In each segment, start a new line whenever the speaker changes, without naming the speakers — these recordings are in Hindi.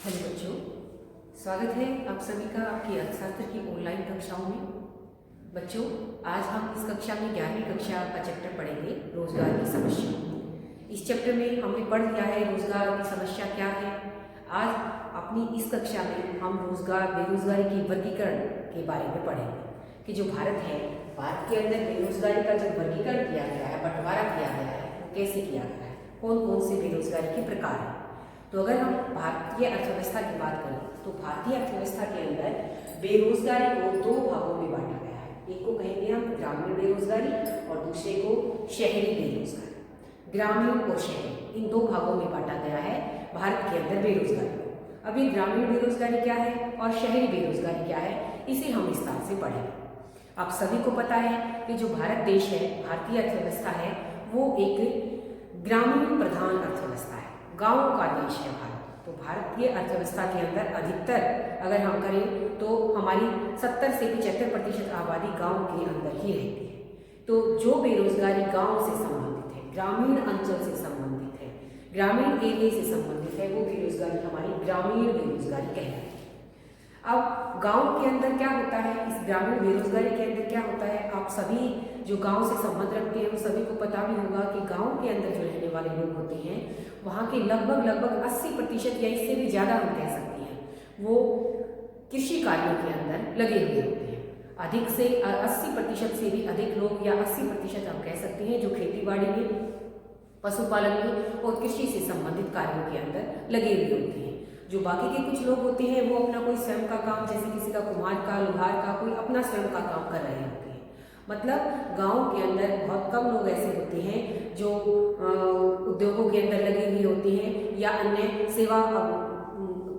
हेलो बच्चों, स्वागत है आप सभी का आपकी अर्थशास्त्र की ऑनलाइन कक्षाओं में। बच्चों, आज हम इस कक्षा में 11वीं कक्षा का चैप्टर पढ़ेंगे, रोजगार की समस्या। इस चैप्टर में हमने पढ़ लिया है रोजगार की समस्या क्या है। आज अपनी इस कक्षा में हम बेरोजगारी की वर्गीकरण के बारे में पढ़ेंगे कि जो भारत है, भारत के अंदर बेरोजगारी का जो वर्गीकरण किया गया है, बंटवारा किया गया है, वो कैसे किया गया है, कौन कौन से बेरोजगारी के प्रकार हैं। तो अगर हम भारतीय अर्थव्यवस्था की बात करें तो भारतीय अर्थव्यवस्था के अंदर बेरोजगारी को दो भागों में बांटा गया है। एक को कहेंगे हम ग्रामीण बेरोजगारी और दूसरे को शहरी बेरोजगारी। ग्रामीण और शहरी इन दो भागों में बांटा गया है भारत के अंदर बेरोजगारी को। अभी ग्रामीण बेरोजगारी क्या है और शहरी बेरोजगारी क्या है, इसे हम विस्तार से पढ़ेंगे। आप सभी को पता है कि जो भारत देश है, भारतीय अर्थव्यवस्था है, वो एक ग्रामीण प्रधान अर्थव्यवस्था है, गांवों का देश है भारत। तो भारतीय अर्थव्यवस्था के अंदर अधिकतर अगर हम करें तो हमारी 70 से 75% आबादी गांव के अंदर ही रहती है। तो जो बेरोजगारी गांव से संबंधित है, ग्रामीण अंचल से संबंधित है, ग्रामीण एरिया से संबंधित है, वो बेरोजगारी हमारी ग्रामीण बेरोजगारी कहलाती है। अब गांव के अंदर क्या होता है, इस ग्रामीण बेरोजगारी के अंदर क्या होता है, आप सभी जो गांव से संबंध रखते हैं वो सभी को पता भी होगा कि गांव के अंदर जो रहने वाले लोग होते हैं, वहाँ के लगभग 80% या इससे भी ज़्यादा हम कह सकते हैं, वो कृषि कार्यों के अंदर लगे हुए होते हैं। अधिक से 80% से भी अधिक लोग या 80% हम कह सकते हैं जो खेती बाड़ी में, पशुपालन में और कृषि से संबंधित कार्यों के अंदर लगे हुए होते हैं। जो बाकी के कुछ लोग होते हैं वो अपना कोई स्वयं का काम, जैसे किसी का कुम्हार का, लोहार का, कोई अपना स्वयं का काम कर रहे होते हैं। मतलब गांव के अंदर बहुत कम लोग ऐसे होते हैं जो उद्योगों के अंदर लगे हुए होते हैं या अन्य सेवा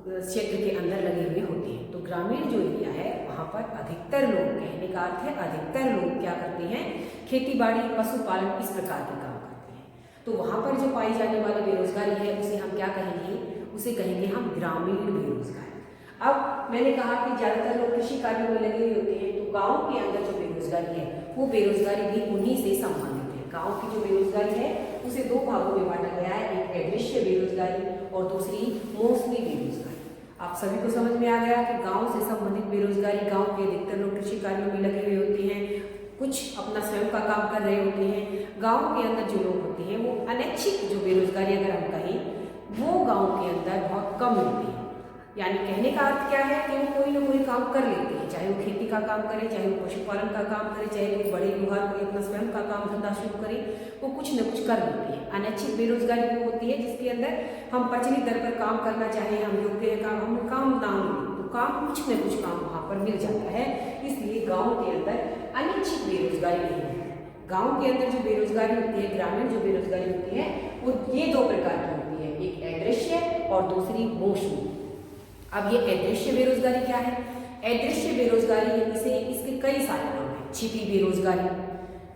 क्षेत्र के अंदर लगे हुए होते हैं। तो ग्रामीण जो एरिया है वहाँ पर अधिकतर लोग, कहने का अर्थ है अधिकतर लोग क्या करते हैं, खेती बाड़ी, पशुपालन, इस प्रकार के काम करते हैं। तो वहाँ पर जो पाई जाने वाली बेरोजगारी है उसे हम क्या कहेंगे, उसे कहेंगे हम ग्रामीण बेरोजगारी। अब मैंने कहा कि ज्यादातर लोग कृषि कार्यों में लगे हुए होते हैं, तो गांव के अंदर जो बेरोजगारी है वो बेरोजगारी भी उन्हीं से संबंधित है। गांव की जो बेरोजगारी है उसे दो भागों में बांटा गया है, एक अदृश्य बेरोजगारी और दूसरी मौसमी बेरोजगारी। आप सभी को समझ में आ गया कि गांव से संबंधित बेरोजगारी, गांव के अधिकतर लोग कृषि कार्यों में लगे हुए होते हैं, कुछ अपना स्वयं का काम कर रहे होते हैं। गांव के अंदर जो लोग होते हैं वो अनैच्छिक जो बेरोजगारी अगर हम कहें वो गांव के अंदर बहुत कम मिलती है। यानी कहने का अर्थ क्या है कि वो कोई ना कोई काम कर लेते हैं, चाहे वो खेती का काम करे, चाहे वो पशुपालन का काम करे, चाहे वो बड़े लोहार कोई अपना स्वयं का काम धंधा शुरू करे, वो कुछ न कुछ कर लेते हैं। अनैच्छिक बेरोजगारी वो होती है जिसके अंदर हम प्रचलित दर पर काम करना चाहें, हम योग्य है काम, हम काम ना मिले तो काम कुछ न कुछ काम वहाँ पर मिल जाता है। इसलिए गाँव के अंदर अनिश्चित बेरोजगारी नहीं है। गाँव के अंदर जो बेरोजगारी होती है, ग्रामीण जो बेरोजगारी होती है, वो ये दो प्रकार की होती है, एक अदृश्य और दूसरी मौसमी। अब ये अदृश्य बेरोजगारी क्या है? अदृश्य बेरोजगारी इसके कई सारे नाम हैं। छिपी बेरोजगारी,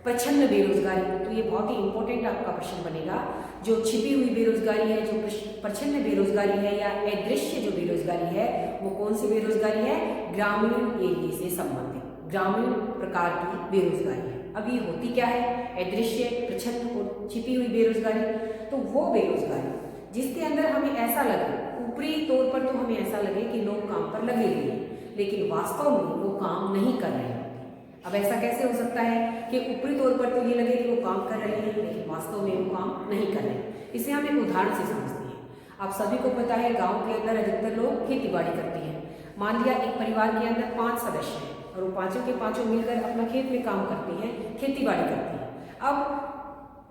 प्रच्छन्न बेरोजगारी, तो ये बहुत ही इंपॉर्टेंट आपका प्रश्न बनेगा। जो छिपी हुई बेरोजगारी है, जो प्रच्छन्न बेरोजगारी है या अदृश्य जो बेरोजगारी है, वो कौन सी बेरोजगारी है? ग्रामीण एरिया से संबंधित, ग्रामीण प्रकार की बेरोजगारी है। अब ये होती क्या है? अदृश्य, प्रच्छन्न और छिपी हुई बेरोजगारी। तो वो बेरोजगारी जिसके अंदर हमें ऐसा लगे, ऊपरी तौर पर तो हमें ऐसा लगे कि लोग काम पर लगे हुए हैं, लेकिन वास्तव में वो काम नहीं कर रहे हैं। अब ऐसा कैसे हो सकता है कि ऊपरी तौर पर तो ये लगे कि वो काम कर रहे हैं, लेकिन वास्तव में वो काम नहीं कर रहे हैं? इसे हम एक उदाहरण से समझते हैं। आप सभी को पता है गाँव के अंदर अधिकतर लोग खेती बाड़ी करते हैं। मान लिया एक परिवार के अंदर 5 सदस्य हैं और वो पांचों के पांचों मिलकर अपना खेत में काम करते हैं, खेती बाड़ी करते हैं। अब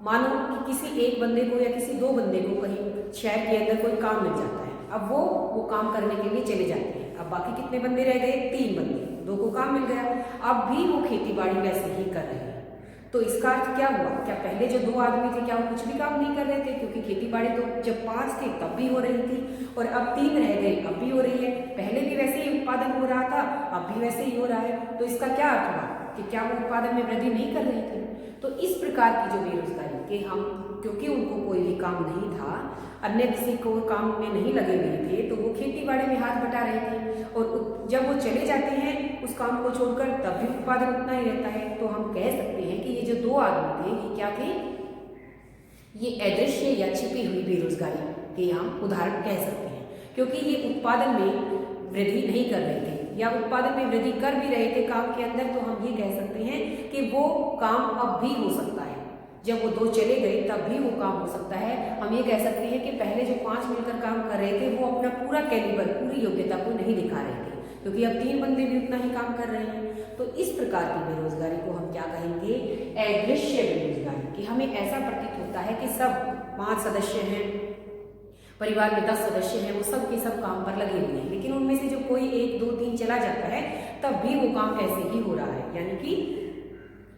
मानो कि किसी एक बंदे को या किसी दो बंदे को कहीं शहर के अंदर कोई काम मिल जाता है। अब वो काम करने के लिए चले जाते हैं। अब बाकी कितने बंदे रह गए? 3 बंदे। 2 को काम मिल गया, अब भी वो खेती बाड़ी वैसे ही कर रहे हैं। तो इसका अर्थ क्या हुआ? क्या पहले जो 2 आदमी थे क्या वो कुछ भी काम नहीं कर रहे थे? क्योंकि खेती बाड़ी तो जब 5 थे तब भी हो रही थी और अब 3 रह गए, अब भी हो रही है। पहले भी वैसे ही उत्पादन हो रहा था, अब भी वैसे ही हो रहा है। तो इसका क्या अर्थ हुआ कि क्या वो उत्पादन में वृद्धि नहीं कर रही थी? तो इस प्रकार की जो बेरोजगारी कि हम, क्योंकि उनको कोई भी काम नहीं था, अन्य किसी को काम में नहीं लगे हुए थे, तो वो खेती बाड़ी में हाथ बटा रहे थे और जब वो चले जाते हैं उस काम को छोड़कर, तब भी उत्पादन उतना ही रहता है। तो हम कह सकते हैं कि ये जो 2 आदमी थे ये क्या थे? ये अदृश्य या छिपी हुई बेरोजगारी के हम उदाहरण कह सकते हैं। क्योंकि ये उत्पादन में वृद्धि नहीं कर रहे थे, या उत्पादन में वृद्धि कर भी रहे थे काम के अंदर, तो हम ये कह सकते हैं कि वो काम अब भी हो सकता है। जब वो 2 चले गए तब भी वो काम हो सकता है। हम ये कह सकते हैं कि पहले जो 5 मिलकर काम कर रहे थे वो अपना पूरा कैलिबर, पूरी योग्यता को नहीं दिखा रहे थे, क्योंकि अब 3 बंदे भी उतना ही काम कर रहे हैं। तो इस प्रकार की बेरोजगारी को हम क्या कहेंगे? अदृश्य बेरोजगारी। कि हमें ऐसा प्रतीत होता है कि सब 5 सदस्य हैं, परिवार में 10 सदस्य हैं, वो सब के सब काम पर लगे हुए हैं, लेकिन उनमें से जो कोई 1, 2, 3 चला जाता है तब भी वो काम ऐसे ही हो रहा है, यानी कि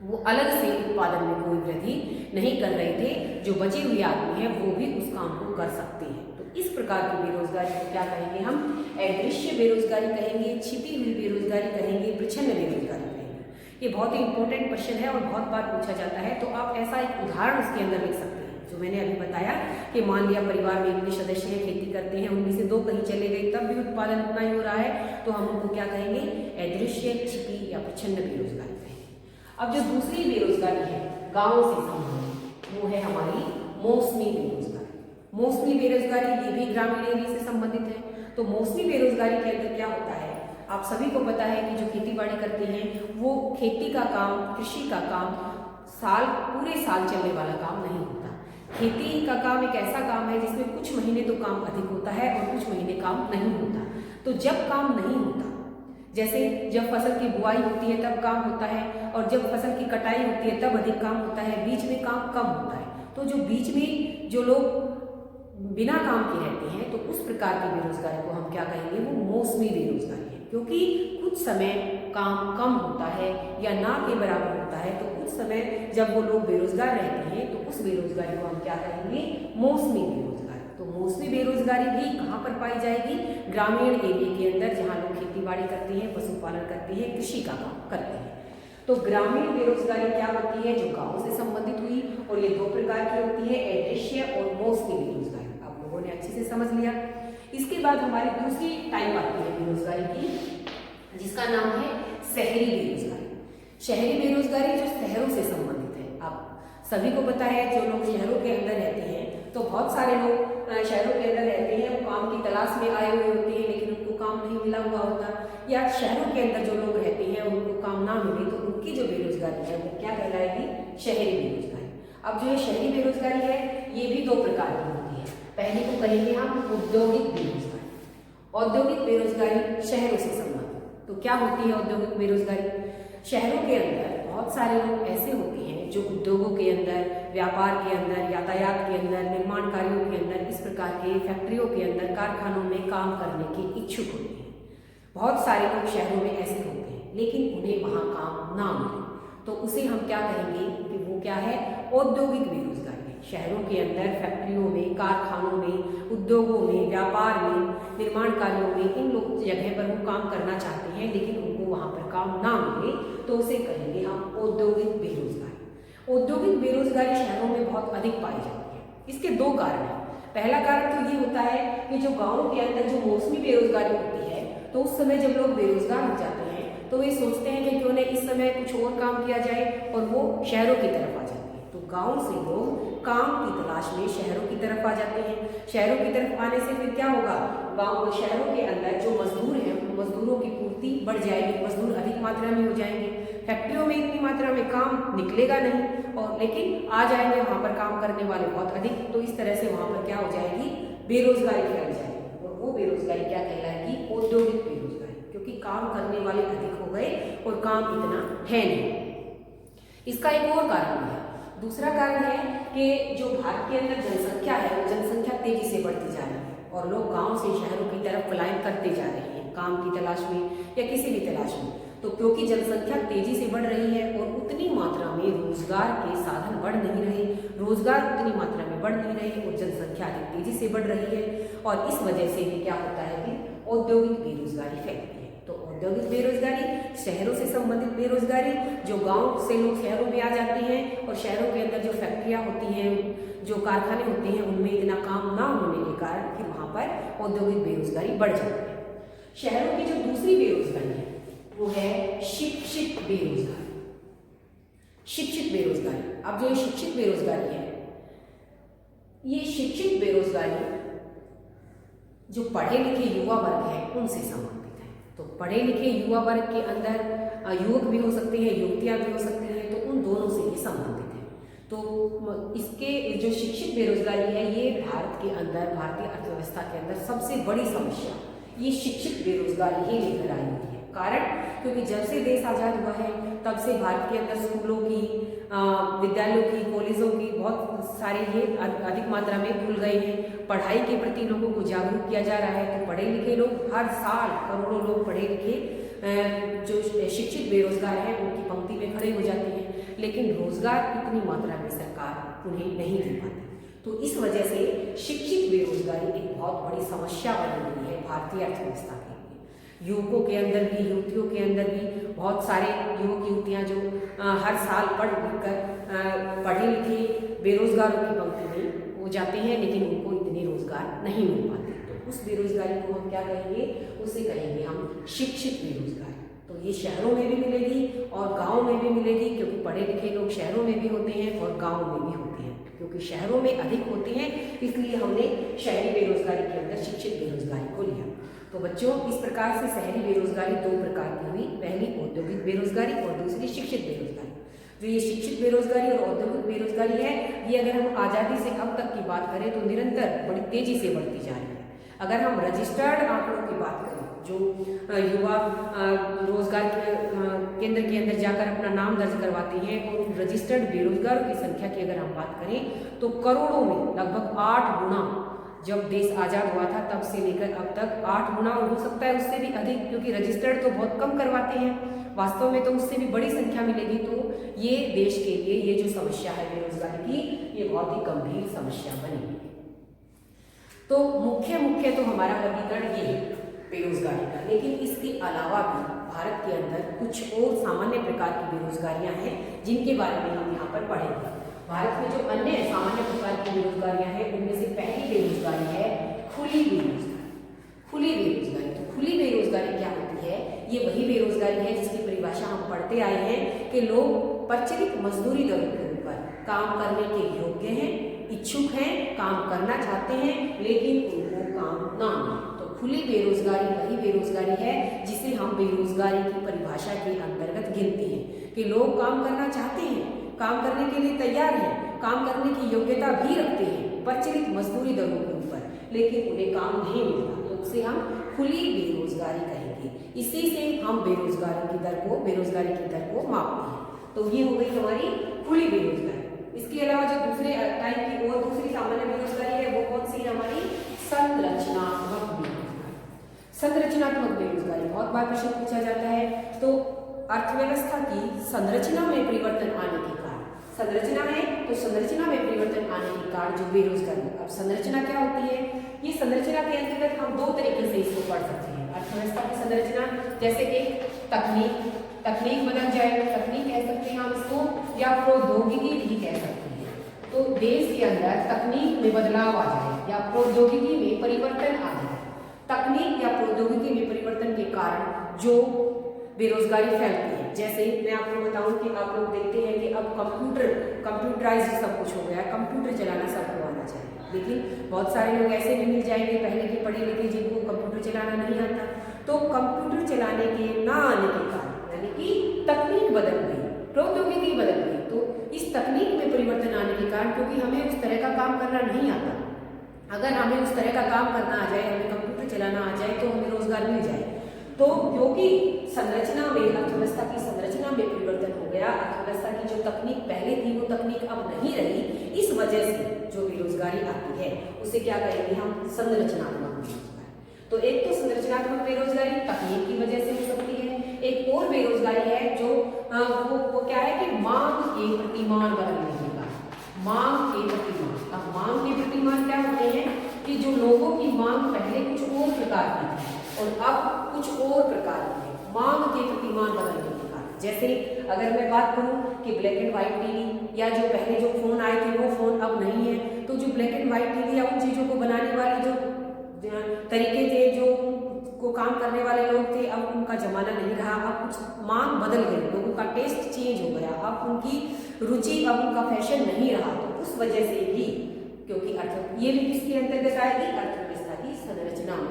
वो अलग से उत्पादन में कोई वृद्धि नहीं कर रहे थे। जो बचे हुए आदमी हैं वो भी उस काम को कर सकते हैं। तो इस प्रकार की बेरोजगारी को क्या कहेंगे? हम अदृश्य बेरोजगारी कहेंगे, छिपी हुई बेरोजगारी कहेंगे, प्रच्छन्न बेरोजगारी कहेंगे। ये बहुत ही इंपॉर्टेंट क्वेश्चन है और बहुत बार पूछा जाता है। तो आप ऐसा एक उदाहरण उसके अंदर लिख सकते हैं जो मैंने अभी बताया कि मान लिया परिवार में इतने सदस्य हैं, खेती करते हैं, उनमें से 2 कहीं चले गए तब भी उत्पादन उतना ही हो रहा है, तो हम उनको क्या कहेंगे? अदृश्य, छिपी या प्रच्छन्न बेरोजगारी कहेंगे। अब जो दूसरी बेरोजगारी है गांवों से संबंधित, वो है हमारी मौसमी बेरोजगारी। मौसमी बेरोजगारी ये भी ग्रामीण एरिया से संबंधित है। तो मौसमी बेरोजगारी के अंदर क्या होता है? आप सभी को पता है कि जो खेती बाड़ी करते हैं वो खेती का काम, कृषि का काम पूरे साल चलने वाला काम नहीं होता। खेती का काम एक ऐसा काम है जिसमें कुछ महीने तो काम अधिक होता है और कुछ महीने काम नहीं होता। तो जब काम नहीं होता, जैसे जब फसल की बुआई होती है तब काम होता है, और जब फसल की कटाई होती है तब अधिक काम होता है, बीच में काम कम होता है। तो जो बीच में जो लोग बिना काम के रहते हैं, तो उस प्रकार की बेरोजगारी को हम क्या कहेंगे? वो मौसमी बेरोजगारी है, क्योंकि कुछ समय काम कम होता है या ना के बराबर होता है। तो उस समय जब वो लोग बेरोजगार रहते हैं तो उस बेरोजगारी को हम क्या कहेंगे? मौसमी बेरोजगारी। तो मौसमी बेरोजगारी भी कहाँ पर पाई जाएगी? ग्रामीण एरिया के अंदर, जहाँ लोग खेती बाड़ी करते हैं, पशुपालन करते हैं, कृषि का काम करते हैं। तो ग्रामीण बेरोजगारी क्या होती है? जो गांव से संबंधित हुई, और ये 2 प्रकार की होती है, अदृश्य और मौसमी बेरोजगारी। आप लोगों ने अच्छे से समझ लिया। इसके बाद हमारी दूसरी टाइप आती है बेरोजगारी की, जिसका नाम है शहरी बेरोजगारी। शहरी बेरोजगारी जो शहरों से संबंधित है। आप सभी को पता है जो लोग शहरों के अंदर रहते हैं, तो बहुत सारे लोग शहरों के अंदर रहते हैं, वो काम की तलाश में आए हुए होते हैं, लेकिन उनको काम नहीं मिला हुआ होता, या शहरों के अंदर जो लोग रहते हैं उनको काम ना मिले, तो उनकी जो बेरोजगारी है वो क्या कहलाएगी? शहरी बेरोजगारी। अब जो ये शहरी बेरोजगारी है ये भी 2 प्रकार की होती है। पहली को कहेंगे हम औद्योगिक बेरोजगारी। औद्योगिक बेरोजगारी शहरों से संबंधित। तो क्या होती है औद्योगिक बेरोजगारी? शहरों के अंदर बहुत सारे लोग ऐसे होते हैं जो उद्योगों के अंदर, व्यापार के अंदर, यातायात के अंदर, निर्माण कार्यों के अंदर, इस प्रकार के फैक्ट्रियों के अंदर, कारखानों में काम करने के इच्छुक होते हैं। बहुत सारे लोग शहरों में ऐसे होते हैं, लेकिन उन्हें वहाँ काम ना मिले, तो उसे हम क्या कहेंगे कि वो क्या है? औद्योगिक बेरोजगारी। शहरों के अंदर फैक्ट्रियों में, कारखानों में, उद्योगों में, व्यापार में, निर्माण कार्यों में, इन लोग जगह पर वो काम करना चाहते हैं, लेकिन उनको वहाँ पर काम ना मिले, तो उसे कहेंगे हम औद्योगिक बेरोजगारी। औद्योगिक बेरोजगारी शहरों में बहुत अधिक पाई जाती है। इसके 2 कारण हैं। पहला कारण तो ये होता है कि जो गाँवों के अंदर जो मौसमी बेरोजगारी होती है, तो उस समय जब लोग बेरोजगार हो जाते हैं तो वे सोचते हैं कि क्यों न इस समय कुछ और काम किया जाए, और वो शहरों की तरफ आ जाते हैं। तो गांव से लोग काम की तलाश में शहरों की तरफ आ जाते हैं। शहरों की तरफ आने से फिर क्या होगा? गांव शहरों के अंदर जो मजदूर हैं, मजदूरों की पूर्ति बढ़ जाएगी, मजदूर अधिक मात्रा में हो जाएंगे। फैक्ट्रियों में इतनी मात्रा में काम निकलेगा नहीं, और लेकिन आ जाएंगे वहाँ पर काम करने वाले बहुत अधिक। तो इस तरह से वहाँ पर क्या हो जाएगी? बेरोजगारी फैल जाएगी, और वो बेरोजगारी क्या कहलाएगी? औद्योगिक बेरोजगारी, क्योंकि काम करने वाले अधिक हो गए और काम इतना है नहीं। इसका एक और कारण है। दूसरा कारण है कि जो भारत के अंदर जनसंख्या है, वो जनसंख्या तेजी से बढ़ती जा रही है, और लोग गांव से शहरों की तरफ पलायन करते जा रहे हैं काम की तलाश में या किसी भी तलाश में। तो क्योंकि जनसंख्या तेजी से बढ़ रही है और उतनी मात्रा में रोजगार के साधन बढ़ नहीं रहे, रोजगार उतनी मात्रा में बढ़ नहीं रहे, और जनसंख्या अधिक तेजी से बढ़ रही है, और इस वजह से भी क्या होता है कि औद्योगिक बेरोजगारी फैलती है। तो औद्योगिक बेरोजगारी शहरों से संबंधित बेरोजगारी, जो गांव से लोग शहरों में आ जाते हैं, और शहरों के अंदर जो फैक्ट्रियां होती हैं, जो कारखाने होते हैं, उनमें इतना काम ना होने के कारण फिर वहाँ पर औद्योगिक बेरोजगारी बढ़ जाती है। शहरों की जो दूसरी बेरोजगारी है वो है शिक्षित बेरोजगारी। शिक्षित बेरोजगारी। अब जो शिक्षित बेरोजगारी है, ये शिक्षित बेरोजगारी जो पढ़े लिखे युवा वर्ग है उनसे संबंधित है। तो पढ़े लिखे युवा वर्ग के अंदर युवक भी हो सकते हैं, युवतियां भी हो सकती हैं, तो उन दोनों से ये संबंधित है। तो इसके जो शिक्षित बेरोजगारी है, ये भारत के अंदर, भारतीय अर्थव्यवस्था के अंदर सबसे बड़ी समस्या ये शिक्षित बेरोजगारी ही लेकर आई हुई है। कारण क्योंकि जब से देश आज़ाद हुआ है तब से भारत के अंदर स्कूलों की, विद्यालयों की, कॉलेजों की बहुत सारे ये अधिक मात्रा में खुल गए हैं। पढ़ाई के प्रति लोगों को जागरूक किया जा रहा है। तो पढ़े लिखे लोग, हर साल करोड़ों लोग पढ़े लिखे जो शिक्षित बेरोजगार हैं उनकी पंक्ति में खड़े हो जाते हैं, लेकिन रोजगार इतनी मात्रा में सरकार उन्हें नहीं दे पाती। तो इस वजह से शिक्षित बेरोजगारी एक बहुत बड़ी समस्या बनी हुई है भारतीय अर्थव्यवस्था के लिए। युवकों के अंदर भी, युवतियों के अंदर भी बहुत सारे युवक युवतियां जो हर साल पढ़ लिख कर पढ़े लिखे बेरोजगारों की पंक्ति में हो जाते हैं, लेकिन उनको इतने रोजगार नहीं मिल पाते। तो उस बेरोजगारी को हम क्या कहेंगे? उसे कहेंगे हम शिक्षित बेरोजगारी। तो ये शहरों में भी मिलेगी और गाँव में भी मिलेगी, क्योंकि पढ़े लिखे लोग शहरों में भी होते हैं और गाँव में भी होते हैं। क्योंकि शहरों में अधिक होते हैं, इसलिए हमने शहरी बेरोजगारी के अंदर शिक्षित बेरोजगारी को लिया। तो बच्चों, इस प्रकार से शहरी बेरोजगारी दो प्रकार की हुई, पहली औद्योगिक बेरोजगारी और दूसरी शिक्षित बेरोजगारी। जो ये शिक्षित बेरोजगारी और औद्योगिक बेरोजगारी है, ये अगर हम आज़ादी से अब तक की बात करें तो निरंतर बड़ी तेजी से बढ़ती जा रही है। अगर हम रजिस्टर्ड आंकड़ों की बात करें, जो युवा रोजगार के केंद्र के अंदर जाकर अपना नाम दर्ज करवाते हैं, और उन रजिस्टर्ड बेरोजगारों की संख्या की अगर हम बात करें तो करोड़ों में लगभग 8 गुना, जब देश आज़ाद हुआ था तब से लेकर अब तक 8 गुना, और हो सकता है उससे भी अधिक, क्योंकि रजिस्टर्ड तो बहुत कम करवाते हैं, वास्तव में तो उससे भी बड़ी संख्या मिलेगी। तो ये देश के लिए ये जो समस्या है बेरोजगारी की, ये बहुत ही गंभीर समस्या बनी है। तो मुख्य तो हमारा वर्गीकरण ये है बेरोजगारी का, लेकिन इसके अलावा भी भारत के अंदर कुछ और सामान्य प्रकार की बेरोजगारियां हैं जिनके बारे में हम यहाँ पर पढ़ेंगे। भारत में जो अन्य सामान्य प्रकार की बेरोजगारियां हैं, उनमें से पहली बेरोजगारी है खुली बेरोजगारी। खुली बेरोजगारी, तो खुली बेरोजगारी क्या होती है? ये वही बेरोजगारी है जिसकी परिभाषा हम पढ़ते आए हैं कि लोग प्रचलित मजदूरी दरों के ऊपर काम करने के योग्य हैं, इच्छुक हैं, काम करना चाहते हैं, लेकिन उनको काम ना मिले। तो खुली बेरोजगारी वही बेरोजगारी है जिसे हम बेरोजगारी की परिभाषा के अंतर्गत गिनते हैं कि लोग काम करना चाहते हैं, काम करने के लिए तैयार हैं, काम करने की योग्यता भी रखते हैं प्रचलित मजदूरी दरों के ऊपर, लेकिन उन्हें काम नहीं मिलता। तो उसे हम खुली बेरोजगारी कहेंगे। इसी से हम बेरोजगारी की दर को मापते हैं। तो ये हो गई हमारी खुली बेरोजगारी। इसके अलावा जो दूसरे टाइप की और दूसरी सामान्य बेरोजगारी है, वो कौन सी है? हमारी संरचनात्मक बेरोजगारी। संरचनात्मक बेरोजगारी बहुत बार प्रश्न पूछा जाता है। तो अर्थव्यवस्था की संरचना में परिवर्तन आने के कारण, संरचना है तो संरचना में परिवर्तन आने के कारण जो बेरोजगारी। अब संरचना क्या होती है? ये संरचना के अंतर्गत हम दो तरीके से इसको पढ़ सकते हैं। अर्थव्यवस्था की संरचना, जैसे एक तकनीक बदल जाए, तकनीक कह सकते हैं हम इसको, या प्रौद्योगिकी भी कह सकते हैं। तो देश के अंदर तकनीक में बदलाव आ जाए या प्रौद्योगिकी में परिवर्तन आ जाए। तकनीक या प्रौद्योगिकी में परिवर्तन के कारण जो बेरोजगारी फैलती है, जैसे मैं आपको बताऊं कि आप लोग देखते हैं कि अब कंप्यूटराइज्ड सब कुछ हो गया, कंप्यूटर चलाना सबको आना चाहिए, लेकिन बहुत सारे लोग ऐसे भी मिल जाएंगे पहले के पढ़े लिखे जिनको कंप्यूटर चलाना नहीं आता। तो कंप्यूटर चलाने के ना आने के कारण, यानी कि तकनीक बदल गई, प्रौद्योगिकी बदल गई, तो इस तकनीक में परिवर्तन आने के कारण, क्योंकि हमें उस तरह का काम करना नहीं आता, अगर हमें उस तरह का काम करना आ जाए, हमें कंप्यूटर चलाना आ जाए, तो हमें रोजगार मिल जाए। तो क्योंकि संरचना में, अर्थव्यवस्था की संरचना में परिवर्तन हो गया, अर्थव्यवस्था की जो तकनीक पहले थी वो तकनीक अब नहीं रही, इस वजह से जो बेरोजगारी आती है उसे क्या कहेंगे हम? संरचनात्मक बेरोजगारी। तो एक तो संरचनात्मक बेरोजगारी तकनीक की वजह से हो सकती है। एक और बेरोजगारी है जो वो क्या है कि मांग के प्रतिमान बदलने के कारण, मांग के प्रतिमान। अब मांग के प्रतिमान क्या होते हैं कि जो लोगों की मांग पहले कुछ और प्रकार की थी और अब कुछ और प्रकार की है, मांग के प्रतिमान बदलने के कारण। जैसे अगर मैं बात करूं कि ब्लैक एंड व्हाइट टीवी या जो पहले जो फोन आए थे वो फोन अब नहीं है, तो जो ब्लैक एंड व्हाइट टीवी या उन चीजों को बनाने वाले जो तरीके थे, जो को काम करने वाले लोग थे, अब उनका जमाना नहीं रहा, अब कुछ मांग बदल गई, लोगों का टेस्ट चेंज हो गया, अब उनकी रुचि, अब उनका फैशन नहीं रहा। तो उस वजह से भी, क्योंकि ये भी किसके अंतर्गत आएगी? अर्थव्यवस्था की संरचना में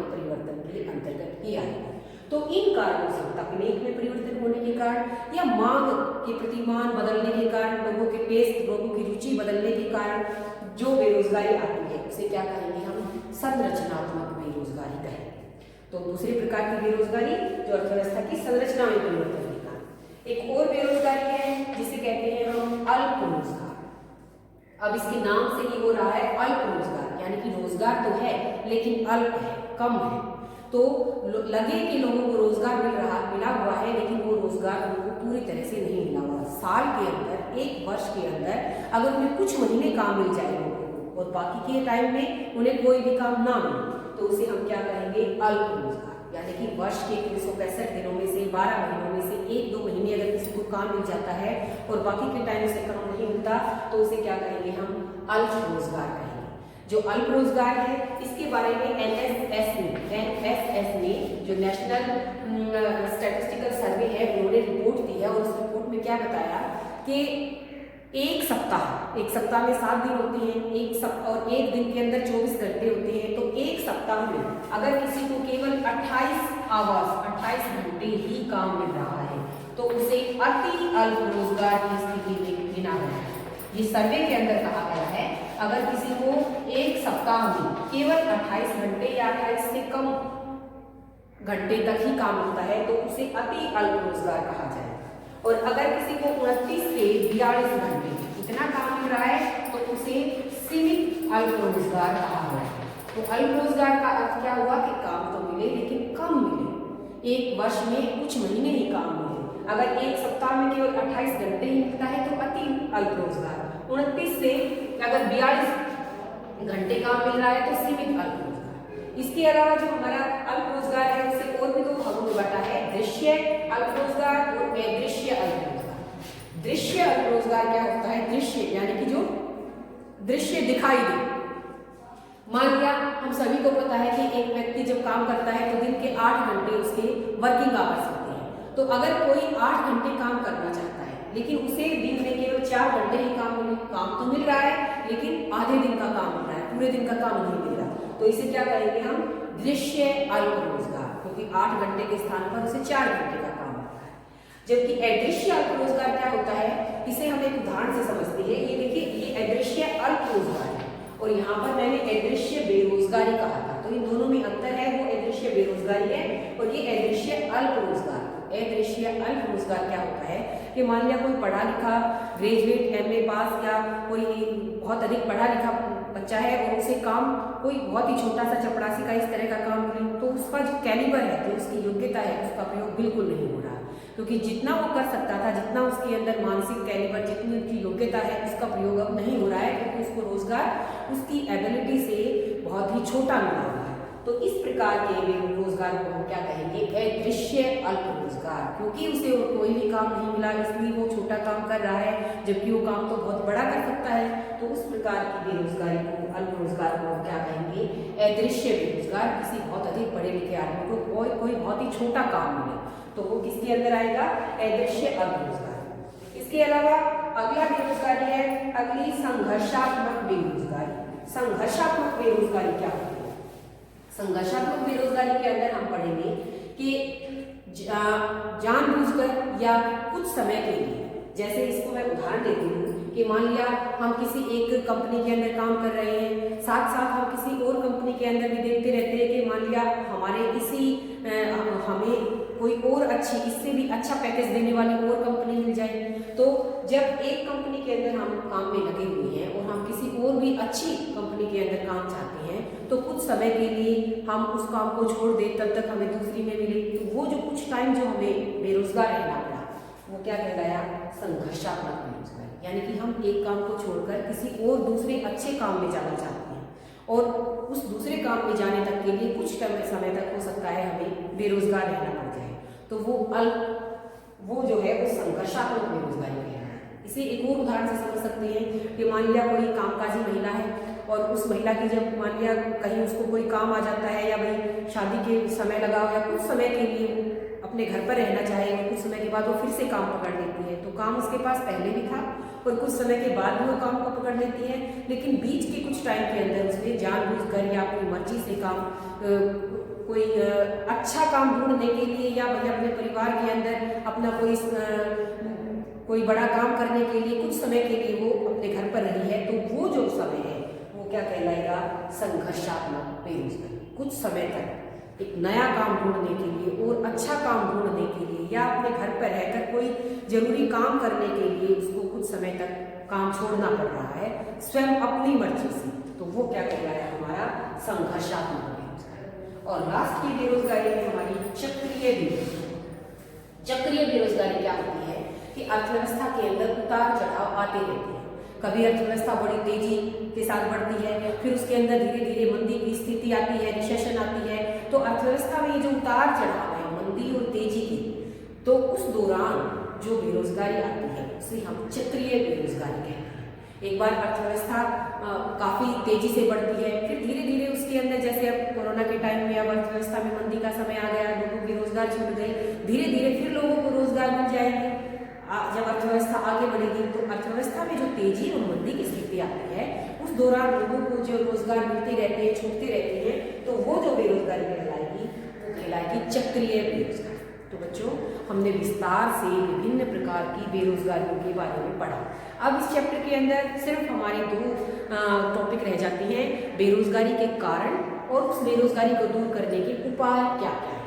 ही आएगा। तो इन कारणों से तकनीक में परिवर्तन होने के कारण या मांग के प्रतिमान बदलने के कारण, लोगों के टेस्ट, लोगों की रुचि बदलने के कारण जो बेरोजगारी आती है उसे क्या कहेंगे हम? संरचनात्मक बेरोजगारी कहेंगे। तो दूसरे प्रकार की बेरोजगारी जो अर्थव्यवस्था की संरचना में परिवर्तन के कारण। एक और बेरोजगारी है जिसे कहते हैं हम अल्प रोजगार। अब इसके नाम से ही हो रहा है अल्प रोजगार, यानी कि रोजगार तो है लेकिन अल्प है, कम है। तो लगे कि लोगों को रोजगार मिला हुआ है, लेकिन वो रोजगार उनको पूरी तरह से नहीं मिला हुआ। साल के अंदर, एक वर्ष के अंदर अगर उन्हें कुछ महीने काम मिल जाए लोगों को और बाकी के टाइम में उन्हें कोई भी काम ना मिले, तो उसे हम क्या कहेंगे? अल्प रोजगार। यानी कि वर्ष के 365 दिनों में से 12 महीनों में से 1-2 महीने अगर किसी को काम मिल जाता है और बाकी के टाइम से काम नहीं मिलता, तो उसे क्या कहेंगे हम? अल्प रोजगार कहेंगे। जो अल्प रोजगार है इसके बारे में एनएसएस ने जो नेशनल स्टैटिस्टिकल सर्वे है उन्होंने रिपोर्ट दी है, और उस रिपोर्ट में क्या बताया कि एक सप्ताह में 7 दिन होते हैं, और एक दिन के अंदर 24 घंटे होते हैं। तो एक सप्ताह में अगर किसी को केवल 28 घंटे ही काम मिल रहा है तो उसे अति अल्प रोजगार की स्थिति में गिना गया है। ये सर्वे के अंदर कहा गया है अगर किसी को एक सप्ताह में केवल 28 घंटे या 28 से कम घंटे तक ही काम मिलता है तो उसे अति अल्प रोजगार कहा जाएगा। और अगर किसी को 29 से 42 घंटे इतना काम मिल रहा है तो उसे सीमित अल्प रोजगार कहा गया है। तो अल्प रोजगार का अर्थ क्या हुआ कि काम तो मिले लेकिन कम मिले, एक वर्ष में कुछ महीने ही काम मिले। अगर एक सप्ताह में केवल 28 घंटे ही मिलता है तो अति अल्प रोजगार, 29 से अगर 42 घंटे काम मिल रहा है तो सीमित अल्प रोजगार। इसके अलावा जो हमारा अल्प रोजगार है उसे और भी 2 भागों में बांटा है, दृश्य अल्प रोजगार और अदृश्य अल्प रोजगार। दृश्य अल्प रोजगार क्या होता है? दृश्य यानी कि जो दृश्य दिखाई दे। मान लिया हम सभी को पता है कि एक व्यक्ति जब काम करता है तो दिन के 8 घंटे उसके वर्किंग आवर्स होते हैं। तो अगर कोई 8 घंटे काम करना चाहता है लेकिन उसे दिन में केवल 4 घंटे ही काम तो मिल रहा है लेकिन आधे दिन का काम मिल रहा है, पूरे दिन का काम नहीं मिल रहा, तो इसे क्या कहेंगे हम? दृश्य अल्प रोजगार, क्योंकि 8 घंटे के स्थान पर उसे 4 घंटे का काम मिलता है। जबकि अदृश्य अल्प रोजगार क्या होता है, इसे हम एक उदाहरण से समझते हैं। ये देखिए, ये अदृश्य अल्प रोजगार है और यहाँ पर मैंने अदृश्य बेरोजगारी कहा था, तो इन दोनों में अंतर है, वो अदृश्य बेरोजगारी है और ये अदृश्य अल्प रोजगार। अदृश्य अल्प रोजगार क्या होता है कि मान लिया कोई पढ़ा लिखा ग्रेजुएट एमए पास या कोई बहुत अधिक पढ़ा लिखा बच्चा है और उसे काम कोई बहुत ही छोटा सा चपरासी का इस तरह का काम मिले तो उसका जो कैलिबर है, जो उसकी योग्यता है, उसका प्रयोग बिल्कुल नहीं हो रहा, क्योंकि जितना वो कर सकता था, जितना उसके अंदर मानसिक कैलिबर, जितनी उसकी योग्यता है, उसका प्रयोग अब नहीं हो रहा है, क्योंकि उसको रोजगार उसकी एबिलिटी से बहुत ही छोटा मिला हुआ है। तो इस प्रकार के रोजगार को हम क्या कहेंगे? अदृश्य अल्प रोजगार, क्योंकि उसे कोई भी काम नहीं मिला इसलिए वो छोटा काम कर रहा है, जबकि वो काम तो बहुत बड़ा कर सकता है। तो उस प्रकार की बेरोजगारी को, अल्प रोजगार को हम क्या कहेंगे? अदृश्य बेरोजगार। किसी बहुत अधिक पढ़े लिखे आदमी को कोई बहुत ही छोटा काम मिले तो वो किसके अंदर आएगा? अदृश्य अल्प रोजगार। इसके अलावा अगला बेरोजगारी है, अगली संघर्षात्मक बेरोजगारी। संघर्षात्मक बेरोजगारी क्या होती है? संघर्षात्मक बेरोजगारी के अंदर हम पढ़ेंगे कि जानबूझकर या कुछ समय के लिए, जैसे इसको मैं उदाहरण देती हूँ कि मान लिया हम किसी एक कंपनी के अंदर काम कर रहे हैं, साथ साथ हम किसी और कंपनी के अंदर भी देखते रहते हैं कि मान लिया हमें कोई और अच्छी, इससे भी अच्छा पैकेज देने वाली और कंपनी मिल जाए। तो जब एक कंपनी के अंदर हम काम में लगे हुए हैं और हम किसी और भी अच्छी कंपनी के अंदर काम चाहते हैं तो कुछ समय के लिए हम उस काम को छोड़ दें, तब तक हमें दूसरी में मिले। तो वो जो कुछ टाइम जो हमें बेरोजगार रहना पड़ा वो क्या कहलाया? संघर्षात्मक बेरोजगारी। यानी कि हम एक काम को छोड़कर किसी और दूसरे अच्छे काम में जाना चाहते हैं और उस दूसरे काम में जाने तक के लिए कुछ समय तक हो सकता है हमें बेरोजगार रहना पड़ जाए, तो वो जो है वो संघर्षात्मक बेरोजगारी कहलाता है। इसे एक और उदाहरण से समझ सकते हैं कि मान लिया कोई कामकाजी महिला है और उस महिला की जब मान लिया कहीं उसको कोई काम आ जाता है या भाई शादी के समय लगा हो या कुछ समय के लिए अपने घर पर रहना चाहे और कुछ समय के बाद वो फिर से काम पकड़ लेती है, तो काम उसके पास पहले भी था और कुछ समय के बाद भी वो काम को पकड़ लेती है, लेकिन बीच के कुछ टाइम के अंदर उसने जानबूझकर या अपनी मर्जी से काम कोई अच्छा काम ढूंढने के लिए या भले अपने परिवार के अंदर अपना कोई बड़ा काम करने के लिए कुछ समय के लिए वो अपने घर पर रही है, तो वो जो समय है वो क्या कहलाएगा? संघर्षात्मक बेरोजगारी। कुछ समय तक एक नया काम ढूंढने के लिए और अच्छा काम ढूंढने के लिए या अपने घर पर रहकर कोई जरूरी काम करने के लिए उसको कुछ समय तक काम छोड़ना पड़ रहा है स्वयं अपनी मर्जी से, तो वो क्या कहलाया? हमारा संघर्षात्मक बेरोजगारी। और लास्ट की बेरोजगारी है हमारी चक्रीय बेरोजगारी। चक्रीय बेरोजगारी क्या होती है कि अर्थव्यवस्था के अंदर उतार चढ़ाव आते रहते हैं। कभी अर्थव्यवस्था बड़ी तेजी के साथ बढ़ती है, फिर उसके अंदर धीरे धीरे मंदी की स्थिति आती है, रिसेशन आती है। तो अर्थव्यवस्था में ये जो उतार चढ़ाव है मंदी और तेजी की, तो उस दौरान जो बेरोजगारी आती है उसे हम चक्रीय बेरोजगारी कहते हैं। एक बार अर्थव्यवस्था काफी तेजी से बढ़ती है, फिर धीरे धीरे उसके अंदर, जैसे अब कोरोना के टाइम में अब अर्थव्यवस्था में मंदी का समय आ गया, लोगों के रोजगार छूट गए, धीरे धीरे फिर लोगों को रोजगार मिल जाएंगे। जब अर्थव्यवस्था आगे बढ़ेगी तो अर्थव्यवस्था में जो तेजी और मंदी की स्थिति आती है उस दौरान लोगों को जो रोजगार मिलते रहते हैं, छूटते रहते हैं, तो वो जो बेरोजगारी कहलाएगी वो कहलाएगी चक्रीय बेरोजगारी। तो बच्चों, हमने विस्तार से विभिन्न प्रकार की बेरोजगारियों के बारे में पढ़ा। अब इस चैप्टर के अंदर सिर्फ हमारे दो टॉपिक रह जाते हैं, बेरोजगारी के कारण और उस बेरोजगारी को दूर करने के उपाय क्या क्या है।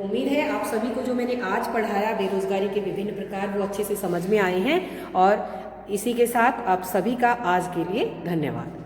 उम्मीद है आप सभी को जो मैंने आज पढ़ाया बेरोजगारी के विभिन्न प्रकार वो अच्छे से समझ में आए हैं, और इसी के साथ आप सभी का आज के लिए धन्यवाद।